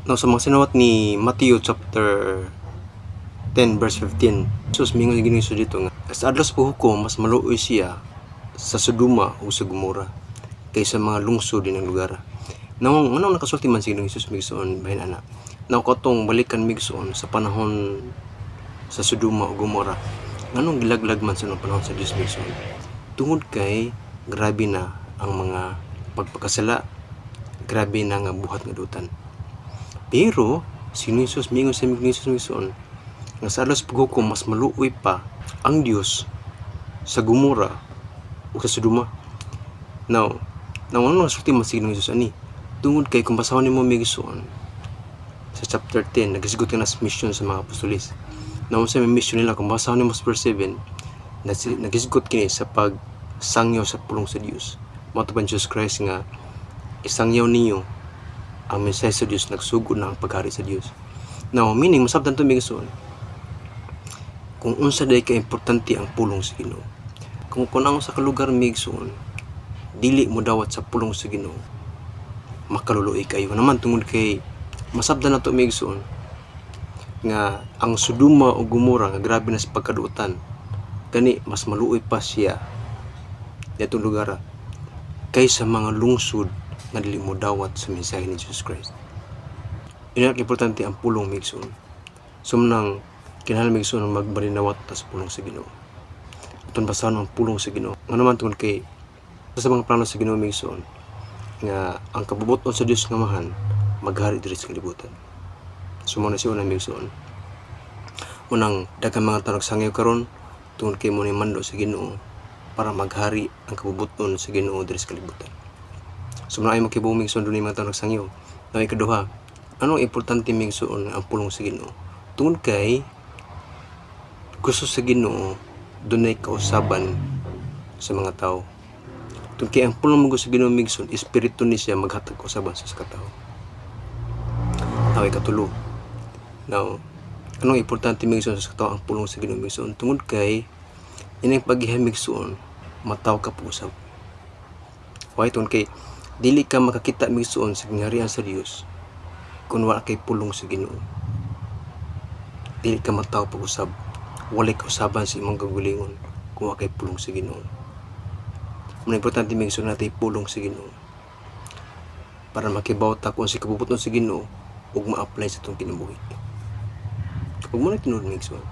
Now, sa mga sinawat ni Matthew chapter 10 verse 15, Jesus mingon gini so dito nga sa adlaw sa paghukom mas maluoy siya sa Sodoma o sa Gomora kaysa mga lungsod din ng lugar. Now, anong nakasulti man si Jesus migsoon bahin ana. Now, katong balikan migsoon sa panahon sa Sodoma o Gomora. Nganong gilaglag man sa panahon sa Dios migsoon. Tungod kay grabe na ang mga pagpakasala, grabe na nga buhat nga dutan. Pero si Jesus mingon sa Jesus migsoon nga sa adlaw sa paghukom mas maluoy pa ang Dios sa Gomora o sa Sodoma. Now ano nasulti man si Jesus ani? Tungod kay kung basahon nimo migsoon sa chapter 10 nagisgot na sa mission sa mga apostoles. Now sa mission nila kung basahon nimo sa verse 7 nagisgot kini sa pagsangyaw sa pulong sa Dios. Mao to Jesus Christ nga isangyaw ninyo ang mensahe sa Dios, nagsugod na ang paghari sa Dios. Now, meaning, masabtan ito migsoon kung unsa day ka importante ang pulong sa Ginoo. Kung kunang sa kalugar migsoon, dili mo dawat sa pulong sa Ginoo, makaluluoy kayo. Naman tungod kay masabtan na ito migsoon nga ang Sodoma o Gomora nga grabe na sa pagkaduotan, gani mas maluoy pa siya ditong lugar kaysa mga lungsod nga dili mo dawat sa mensahe ni Jesus Christ. Ina importante ang pulong migsoon. Sumnang kinahanglan migsoon magbalinawat sa pulong sa Ginoo. Aton basahan ang pulong sa Ginoo. Nga naman tungod kay sa mga plano sa Ginoo migsoon nga ang kabubuton sa Dios nga mahan maghari diri sa kalibutan. Sumuna siya unang migsoon. Unang daghang mga tanong sangyaw karon tungod kay mo ni mando sa Ginoo para maghari ang kabubuton sa Ginoo diri sa kalibutan. Sumuna ay makibuming sundo ni mga tanong sangyaw. Na ikaduha, anong importante migsoon ang pulong sa Ginoo? Tungod kay gusto sa Ginoo dunay kausaban sa mga tao. Tungod kay ang pulong sa Ginoo migsoon, espiritu ni siya maghatag kausaban sa katao. Tawo ikatulo. Now, anong importante migsoon sa katao ang pulong sa Ginoo migsoon? Tungod kay ining paghihimigsoon mataw ka pusab. Why tungod kay dili ka makakita migsoon sa kingharian sa Dios kung wala kay pulong sa Ginoo. Dili ka mataw pag-usab, walay kausaban sa imong kagalingon kung wala kay pulong sa Ginoo. Ang importante migsoon natin pulong sa Ginoo para makibawta kung si kabubuton sa Ginoo ug ma-apply sa itong kinabuhi. Ug mo na tinuod migsoon.